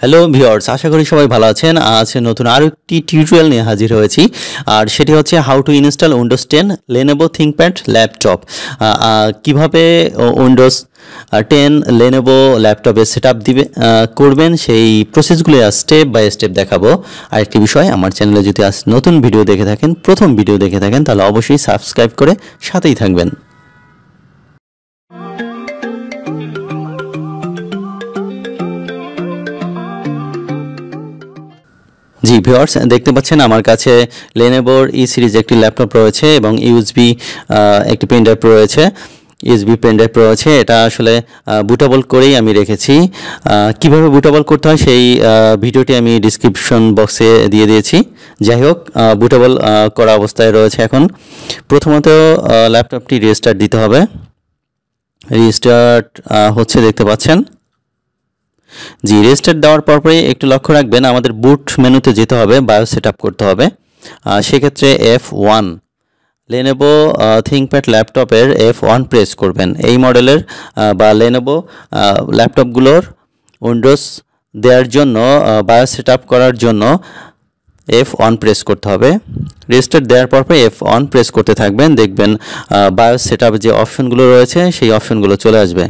Hello viewers, আশা করি সবাই ভালো আছেন। আজ নতুন আরও একটি টিউটোরিয়াল নিয়ে হাজির হয়েছি, আর সেটি হচ্ছে how to install Windows 10 Lenovo Thinkpad laptop. কিভাবে উইন্ডোজ 10 Lenovo ল্যাপটপে সেটআপ করবেন সেই প্রসেসগুলো স্টেপ বাই স্টেপ দেখাবো। আরেকটি বিষয়, আমার চ্যানেলে যদি আজ নতুন ভিডিও দেখে থাকেন, প্রথম ভিডিও দেখে থাকেন, তাহলে অবশ্যই সাবস্ক্রাইব করে সাথেই থাকবেন। জি ভিউয়ার্স, দেখতে পাচ্ছেন আমার কাছে লেনোভোর ই সিরিজ একটি ল্যাপটপ রয়েছে এবং ইউএসবি একটি পেনড্রাইভ রয়েছে, ইউএসবি পেনড্রাইভ রয়েছে। এটা আসলে বুটেবল করেই আমি রেখেছি। কিভাবে বুটেবল করতে হয় সেই ভিডিওটি আমি ডিসক্রিপশন বক্সে দিয়ে দিয়েছি। যাই হোক, বুটেবল করা অবস্থায় রয়েছে এখন। প্রথমত ল্যাপটপটি রিস্টার্ট দিতে হবে। রিস্টার্ট হচ্ছে, দেখতে পাচ্ছেন। জি, রিস্টার্ট দেওয়ার পরপরই একটু লক্ষ্য রাখবেন, আমাদের বুট মেনুতে যেতে হবে, বায়োস সেট আপ করতে হবে। সেক্ষেত্রে F1 Lenovo Thinkpad ল্যাপটপের F1 প্রেস করবেন। এই মডেলের বা Lenovo ল্যাপটপগুলোর উইন্ডোজ দেওয়ার জন্য, বায়োস সেট আপ করার জন্য F1 প্রেস করতে হবে। রিস্টার্ট দেওয়ার পরপর F1 প্রেস করতে থাকবেন, দেখবেন বায়োস সেট আপ যে অপশনগুলো রয়েছে সেই অপশনগুলো চলে আসবে।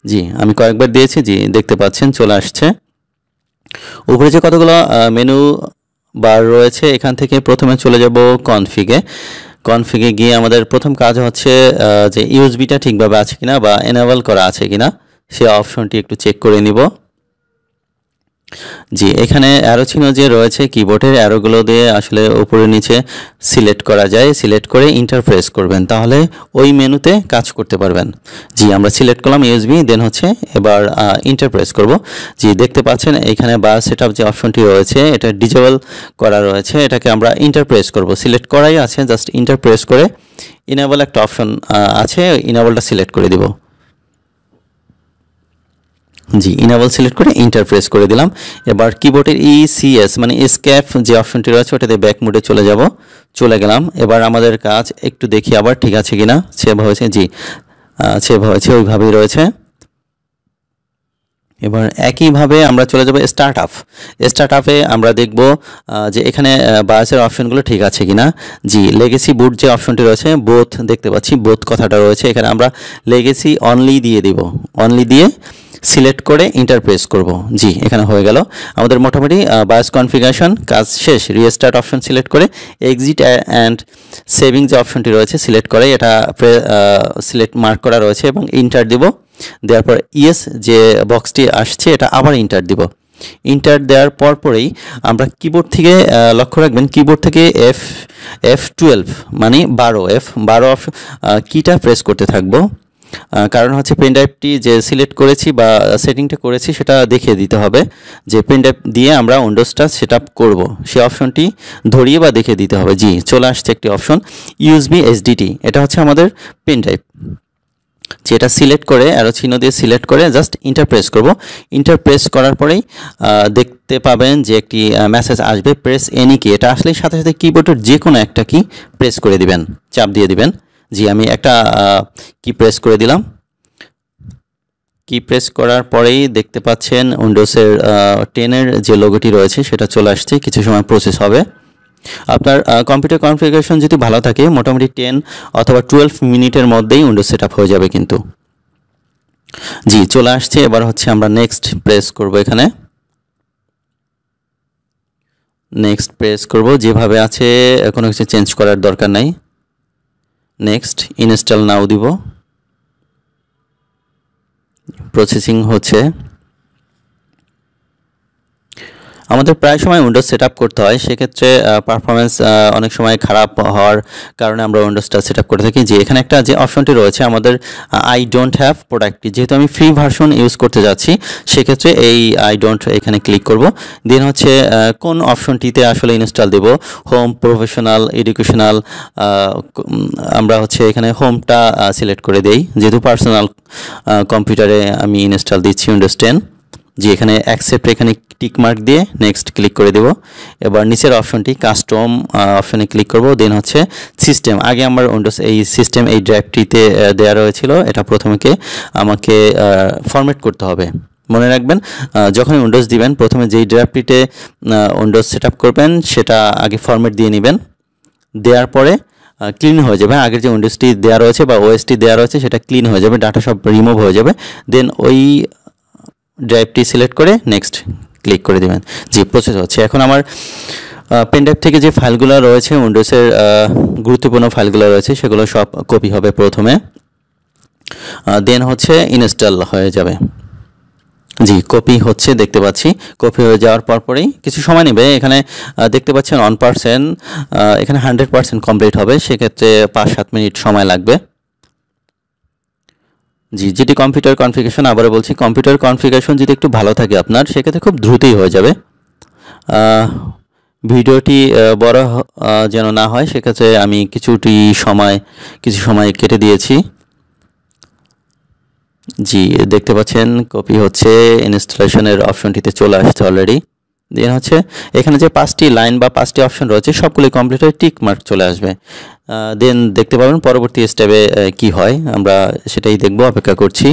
জি, আমি কয়েকবার দিয়েছি। জি, দেখতে পাচ্ছেন চলে আসছে। উপরে যে কতগুলো মেনু বার রয়েছে, এখান থেকে প্রথমে চলে যাব কনফিগে গিয়ে আমাদের প্রথম কাজ হচ্ছে যে ইউএসবিটা ঠিকভাবে আছে কিনা বা এনেবল করা আছে কিনা সেই অপশনটি একটু চেক করে নিব। জি, এখানে অ্যারো চিহ্ন যে রয়েছে কিবোর্ডের, অ্যারোগুলো দিয়ে আসলে উপরে নিচে সিলেক্ট করা যায়। সিলেক্ট করে ইন্টার প্রেস করবেন, তাহলে ওই মেনুতে কাজ করতে পারবেন। জি, আমরা সিলেক্ট করলাম ইউএসবি, দেন হচ্ছে এবার ইন্টার প্রেস করব। জি, দেখতে পাচ্ছেন এখানে বায়োস সেটআপ যে অপশনটি রয়েছে এটা ডিজেবল করা রয়েছে, এটাকে আমরা ইন্টার প্রেস করব। সিলেক্ট করাই আছে, জাস্ট ইন্টার প্রেস করে ইনেবল একটা অপশন আছে, ইনেবলটা সিলেক্ট করে দিব। জি, ইনেবল সিলেক্ট করে ইন্টার প্রেস করে দিলাম। এবার কিবোর্ডের ECS মানে এসকেপ যে অপশনটি রয়েছে ওটাতে ব্যাক মোডে চলে গেলাম। এবার আমাদের কাজ একটু দেখি আবার ঠিক আছে কিনা। সেভ হয়েছে, জি সেভ হয়েছে, ওইভাবেই রয়েছে। এবার একইভাবে আমরা চলে যাব স্টার্ট আপে আমরা দেখব যে এখানে বায়োসের অপশনগুলো ঠিক আছে কিনা। জি, লেগেসি বুট যে অপশনটি রয়েছে, বোথ দেখতে পাচ্ছি, বোথ কথাটা রয়েছে এখানে, আমরা লেগেসি অনলি দিয়ে দিব। অনলি দিয়ে সিলেক্ট করে ইন্টার প্রেস করব। জি, এখানে হয়ে গেল আমাদের মোটামুটি বায়োস কনফিগারেশন কাজ শেষ। রিস্টার্ট অপশন সিলেক্ট করে এক্সিট অ্যান্ড সেভিং যে অপশনটি রয়েছে সিলেক্ট করে এটা সিলেক্ট মার্ক করা রয়েছে এবং ইন্টার দিব। দেওয়ার পর ইয়েস যে বক্সটি আসছে এটা আবার ইন্টার দিব। ইন্টার দেওয়ার পরপরেই আমরা কিবোর্ড থেকে লক্ষ্য রাখবেন, কিবোর্ড থেকে F12 মানে 12 অপশন কিটা প্রেস করতে থাকবো। কারণ হচ্ছে পেনড্রাইভটি যে সিলেক্ট করেছি বা সেটিংটা করেছি সেটা দেখিয়ে দিতে হবে, যে পেনড্রাইভ দিয়ে আমরা উইন্ডোজটা সেট আপ করবো সেই অপশনটি ধরিয়ে বা দেখিয়ে দিতে হবে। জি, চলে আসছে একটি অপশন USB SDT, এটা হচ্ছে আমাদের পেনড্রাইভ। যেটা সিলেক্ট করে অ্যারো চিহ্ন দিয়ে সিলেক্ট করে জাস্ট ইন্টার প্রেস করব। ইন্টার প্রেস করার পরেই দেখতে পাবেন যে একটি মেসেজ আসবে, প্রেস এনি কি। এটা আসলে সাথে সাথে কিবোর্ডের যে কোনো একটা কি প্রেস করে দিবেন, চাপ দিয়ে দিবেন। জি, আমি একটা কি প্রেস করে দিলাম। কি প্রেস করার পরেই দেখতে পাচ্ছেন উইন্ডোজের 10-এর যে লোগোটি রয়েছে সেটা চলে আসছে। কিছু সময় প্রসেস হবে। আপনার কম্পিউটার কনফিগারেশন যদি ভালো থাকে মোটামুটি 10 অথবা 12 মিনিটের মধ্যেই উইন্ডোজ সেট আপ হয়ে যাবে কিন্তু। জি, চলে আসছে। এবার হচ্ছে আমরা নেক্সট প্রেস করব। এখানে নেক্সট প্রেস করব, যেভাবে আছে কোনো কিছু চেঞ্জ করার দরকার নাই। নেক্সট ইনস্টল নাও দিব। প্রসেসিং হচ্ছে। আমাদের প্রায় সময় উইন্ডোজ সেট আপ করতে হয়, সেক্ষেত্রে পারফরমেন্স অনেক সময় খারাপ হওয়ার কারণে আমরা উইন্ডোজটা সেট আপ করে থাকি। যে এখানে একটা যে অপশনটি রয়েছে আমাদের আই ডোন্ট হ্যাভ প্রোডাক্টটি, যেহেতু আমি ফ্রি ভার্সন ইউজ করতে যাচ্ছি সেক্ষেত্রে এই আই ডোন্ট এখানে ক্লিক করব। দেন হচ্ছে কোন অপশনটিতে আসলে ইনস্টল দেব, হোম, প্রফেশনাল, এডুকেশনাল, আমরা হচ্ছে এখানে হোমটা সিলেক্ট করে দেই, যেহেতু পার্সোনাল কম্পিউটারে আমি ইনস্টল দিচ্ছি উইন্ডোজ 10। জি, এখানে অ্যাকসেপ্ট এখানে টিক মার্ক দিয়ে নেক্সট ক্লিক করে দেব। এবার নিচের অপশনটি কাস্টম অপশনে ক্লিক করব। দেন হচ্ছে সিস্টেম, আগে আমার উইন্ডোজ এই সিস্টেম এই ড্রাইভটিতে দেওয়া রয়েছিল, এটা প্রথমে আমাকে ফরম্যাট করতে হবে। মনে রাখবেন যখন উইন্ডোজ দিবেন প্রথমে যেই ড্রাইভটিতে উইন্ডোজ সেট আপ করবেন সেটা আগে ফরম্যাট দিয়ে নেবেন, দেওয়ার পরে ক্লিন হয়ে যাবে। আগের যে উইন্ডোজটি দেওয়া রয়েছে বা ওএসটি দেওয়া রয়েছে সেটা ক্লিন হয়ে যাবে, ডাটা সব রিমুভ হয়ে যাবে। দেন ওই ড্রাইভটি সিলেক্ট করে নেক্সট ক্লিক করে দেবেন। জি, প্রসেস হচ্ছে। এখন আমার পেন ড্রাইভ থেকে যে ফাইলগুলো রয়েছে উইন্ডোজের গুরুত্বপূর্ণ ফাইলগুলো রয়েছে সেগুলো সব কপি হবে প্রথমে, দেন হচ্ছে ইনস্টল হয়ে যাবে। জি, কপি হচ্ছে দেখতে পাচ্ছি। কপি হয়ে যাওয়ার পরেই কিছু সময় নেবে। এখানে দেখতে পাচ্ছেন 1%, এখানে 100% কমপ্লিট হবে, সেক্ষেত্রে 5-7 মিনিট সময় লাগবে। জি, যেটি কম্পিউটার কনফিগারেশন, আবারও বলছি কম্পিউটার কনফিগারেশন যদি একটু ভালো থাকে আপনার সেক্ষেত্রে খুব দ্রুতই হয়ে যাবে। ভিডিওটি বড় যেন না হয় সেক্ষেত্রে আমি কিছু সময় কেটে দিয়েছি। জি, দেখতে পাচ্ছেন কপি হচ্ছে, ইনস্টলেশনের অপশনটিতে চলে আসছে অলরেডি। দেন হচ্ছে এখানে যে 5টি লাইন বা 5টি অপশন রয়েছে সবগুলোই কমপ্লিট হয়ে টিক মার্ক চলে আসবে। দেন দেখতে পাবেন পরবর্তী স্টেপে কি হয়, আমরা সেটাই দেখব, অপেক্ষা করছি।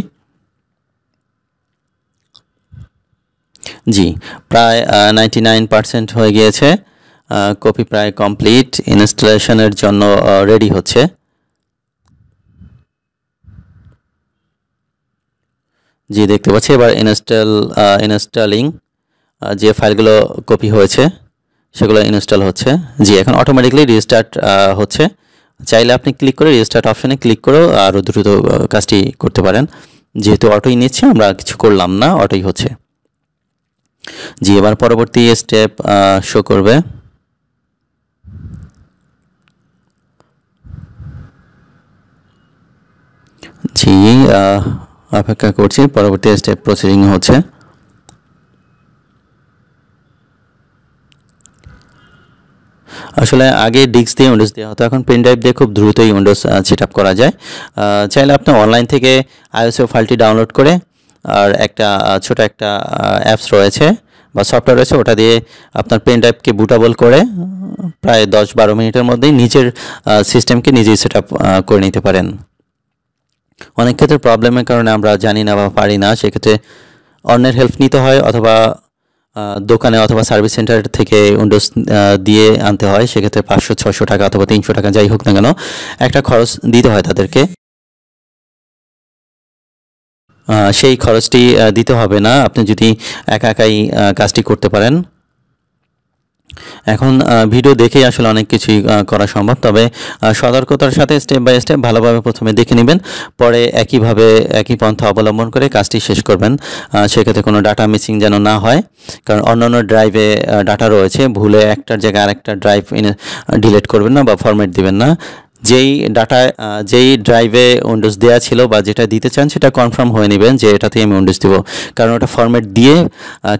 জি, প্রায় 99% হয়ে গিয়েছে, কপি প্রায় কমপ্লিট, ইনস্টলেশনের জন্য রেডি হচ্ছে। জি, দেখতে পাচ্ছি এবার ইনস্টলিং যে ফাইলগুলো কপি হয়েছে সেগুলো ইনস্টল হচ্ছে। জি, এখন অটোমেটিকলি রিস্টার্ট হচ্ছে। চাইলে আপনি ক্লিক করে রিস্টার্ট অপশনে ক্লিক করেও আরও দ্রুত কাজটি করতে পারেন। যেহেতু অটোই নিচ্ছে আমরা কিছু করলাম না, অটোই হচ্ছে। জি, এবার পরবর্তী স্টেপ শো করবে। জি, অপেক্ষা করছি, পরবর্তী স্টেপ প্রসেসিং হচ্ছে। আসলে আগে ডিস্ক দিয়ে উইন্ডোজ দেওয়া হতো, এখন পেন ড্রাইভ দিয়ে খুব দ্রুতই উইন্ডোজ সেট আপ করা যায়। চাইলে আপনি অনলাইন থেকে আইএসও ফাইলটি ডাউনলোড করে আর ছোট একটা অ্যাপস রয়েছে বা সফটওয়্যার রয়েছে, ওটা দিয়ে আপনার পেন ড্রাইভকে বুটেবল করে প্রায় 10-12 মিনিটের মধ্যেই নিজের সিস্টেমকে নিজেই সেট আপ করে নিতে পারেন। অনেক ক্ষেত্রে প্রবলেমের কারণে আমরা জানি না বা পারি না, সেক্ষেত্রে অন্যের হেল্প নিতে হয়, অথবা দোকানে অথবা সার্ভিস সেন্টার থেকে উইন্ডোজ দিয়ে আনতে হয়। সেক্ষেত্রে 500-600 টাকা অথবা 300 টাকা যাই হোক না কেন একটা খরচ দিতে হয় তাদেরকে। সেই খরচটি দিতে হবে না আপনি যদি একাই কাজটি করতে পারেন। এখন ভিডিও দেখেই আসলে অনেক কিছুই করা সম্ভব, তবে সতর্কতার সাথে স্টেপ বাই স্টেপ ভালোভাবে প্রথমে দেখে নেবেন, পরে একই পন্থা অবলম্বন করে কাজটি শেষ করবেন। সেক্ষেত্রে কোনো ডাটা মিসিং যেন না হয়, কারণ অন্যান্য ড্রাইভে ডাটা রয়েছে, ভুলে একটার জায়গায় আরেকটা ড্রাইভ ডিলিট করবেন না বা ফরম্যাট দিবেন না। যেই ড্রাইভে উইন্ডোজ দেওয়া ছিল বা যেটা দিতে চান সেটা কনফার্ম হয়ে নেবেন যে এটাতেই আমি উইন্ডোজ দেবো, কারণ ওটা ফরম্যাট দিয়ে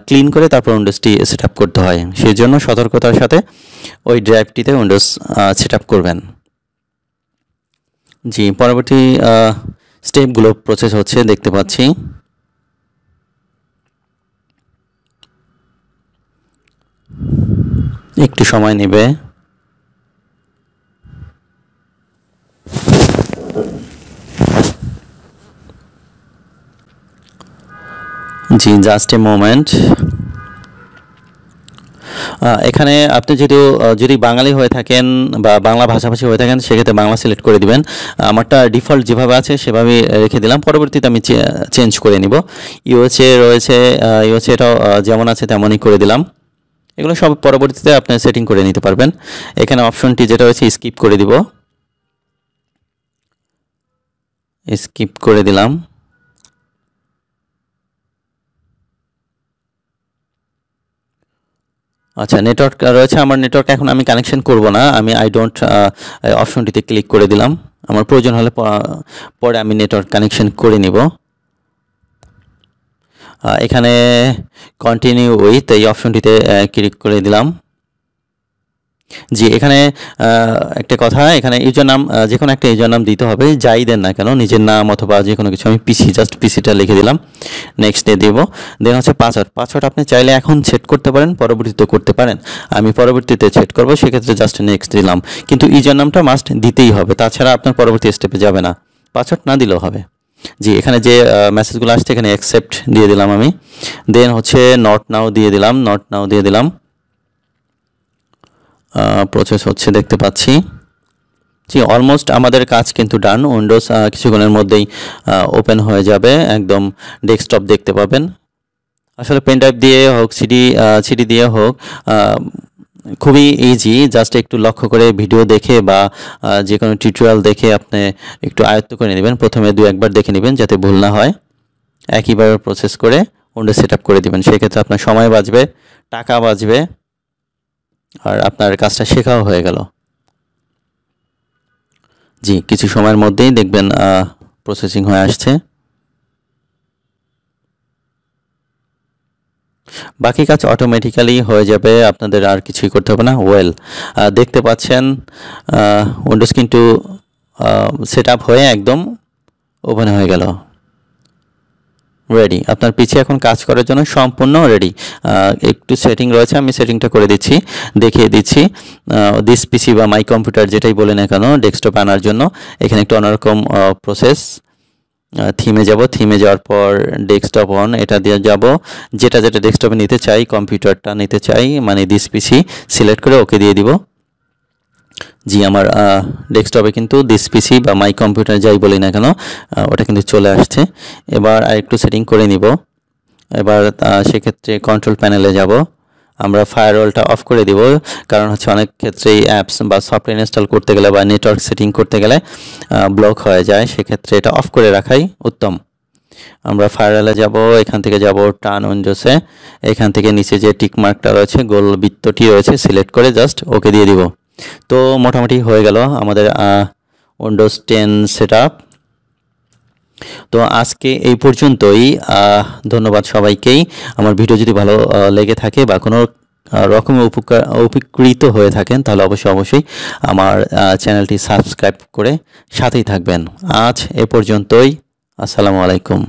ক্লিন করে তারপর উইন্ডোজটি সেট আপ করতে হয়। সেই জন্য সতর্কতার সাথে ওই ড্রাইভটিতে উইন্ডোজ সেট আপ করবেন। জি, পরবর্তী স্টেপগুলো প্রসেস হচ্ছে দেখতে পাচ্ছি। একটু সময় নেবে। জি, জাস্ট এ মোমেন্ট। এখানে আপনি যদি বাঙালি হয়ে থাকেন বা বাংলা ভাষাভাষী হয়ে থাকেন সেক্ষেত্রে বাংলা সিলেক্ট করে দিবেন। আমারটা ডিফল্ট যেভাবে আছে সেভাবেই রেখে দিলাম, পরবর্তীতে আমি চেঞ্জ করে নিব। ইউএসএ রয়েছে, ইউএসএটাও যেমন আছে তেমনই করে দিলাম। এগুলো সব পরবর্তীতে আপনি সেটিং করে নিতে পারবেন। এখানে অপশনটি যেটা রয়েছে স্কিপ করে দিব, স্কিপ করে দিলাম। আচ্ছা, নেটওয়ার্ক রয়েছে, আমার নেটওয়ার্ক এখন আমি কানেকশন করব না, আমি আই ডোন্ট অপশনটিতে ক্লিক করে দিলাম। আমার প্রয়োজন হলে পরে আমি নেটওয়ার্ক কানেকশন করে নিব। এখানে কন্টিনিউ উইথ এই অপশনটিতে ক্লিক করে দিলাম। জি, এখানে একটা কথা, এখানে ইউজার নাম যে কোনো একটা ইউজার নাম দিতে হবে, যাই দেন না কেন, নিজের নাম অথবা যে কোনো কিছু। আমি জাস্ট পিসিটা লিখে দিলাম, নেক্সট দিয়ে দেবো। দেন হচ্ছে পাসওয়ার্ড আপনি চাইলে এখন সেট করতে পারেন, পরবর্তীতে করতে পারেন। আমি পরবর্তীতে সেট করব, সেক্ষেত্রে জাস্ট নেক্সট দিলাম। কিন্তু ইউজার নামটা মাস্ট দিতেই হবে, তাছাড়া আপনার পরবর্তী স্টেপে যাবে না, পাসওয়ার্ড না দিলেও হবে। জি এখানে যে মেসেজগুলো আসছে এখানে অ্যাকসেপ্ট দিয়ে দিলাম আমি, দেন হচ্ছে নট নাও দিয়ে দিলাম, নট নাও দিয়ে দিলাম। প্রসেস হচ্ছে দেখতে পাচ্ছি। জি অলমোস্ট আমাদের কাজ কিন্তু ডান। উইন্ডোজ কিছুক্ষণের মধ্যেই ওপেন হয়ে যাবে, একদম ডেস্কটপ দেখতে পাবেন। আসলে পেন ড্রাইভ দিয়ে হোক সিডি দিয়ে হোক খুবই ইজি, জাস্ট একটু লক্ষ্য করে ভিডিও দেখে বা যে কোনো টিউটোরিয়াল দেখে আপনি একটু আয়ত্ত করে নেবেন। প্রথমে 2-1 বার দেখে নেবেন যাতে ভুল না হয়, একইভাবে প্রসেস করে উইন্ডোজ সেট আপ করে দেবেন। সেক্ষেত্রে আপনার সময় বাঁচবে, টাকা বাঁচবে, আর আপনার কাজটা শেখাও হয়ে গেল। জি কিছু সময়ের মধ্যেই দেখবেন প্রসেসিং হয়ে আসছে। বাকি কাজ অটোমেটিক্যালি হয়ে যাবে, আপনাদের আর কিছুই করতে হবে না। দেখতে পাচ্ছেন উইন্ডোজ কিন্তু সেট আপ হয়ে একদম ওপেন হয়ে গেল, রেডি। আপনার পিছিয়ে এখন কাজ করার জন্য সম্পূর্ণ রেডি। একটু সেটিং রয়েছে, আমি সেটিংটা করে দিচ্ছি, দেখিয়ে দিচ্ছি। দিস পিসি বা মাই কম্পিউটার যেটাই বলে না কেন, ডেস্কটপ আনার জন্য এখানে একটু অন্যরকম প্রসেস। থিমে যাব, থিমে যাওয়ার পর ডেস্কটপ অন, এটা দিয়ে যাব। যেটা ডেস্কটপে নিতে চাই, কম্পিউটারটা নিতে চাই, মানে দিস পিসি সিলেক্ট করে ওকে দিয়ে দিব। জি আমার ডেস্কটপে কিন্তু দিস পিসি বা মাই কম্পিউটার যাই বলি না কেন ওটা কিন্তু চলে আসছে। এবার আরেকটু সেটিং করে নিব। এবার সেক্ষেত্রে কন্ট্রোল প্যানেলে যাব, আমরা ফায়ারওয়ালটা অফ করে দিব, কারণ হচ্ছে অনেক ক্ষেত্রেই অ্যাপস বা সফটওয়্যার ইনস্টল করতে গেলে বা নেটওয়ার্ক সেটিং করতে গেলে ব্লক হয়ে যায়, সেক্ষেত্রে এটা অফ করে রাখাই উত্তম। আমরা ফায়ারওয়ালে যাব, এখান থেকে যাব টার্ন উইন্ডোজে, এখান থেকে নিচে যে টিক মার্কটা রয়েছে, গোল বৃত্তটি রয়েছে, সিলেক্ট করে জাস্ট ওকে দিয়ে দিব। তো মোটামুটি হয়ে গেল আমাদের উইন্ডোজ 10 সেটআপ। তো আজকে এই পর্যন্তই। ধন্যবাদ সবাইকেই। আমার ভিডিও যদি ভালো লেগে থাকে বা কোনো রকমের উপকৃত হয়ে থাকেন তাহলে অবশ্যই আমার চ্যানেলটি সাবস্ক্রাইব করে সাথেই থাকবেন। আজ এ পর্যন্তই। আসসালামু আলাইকুম।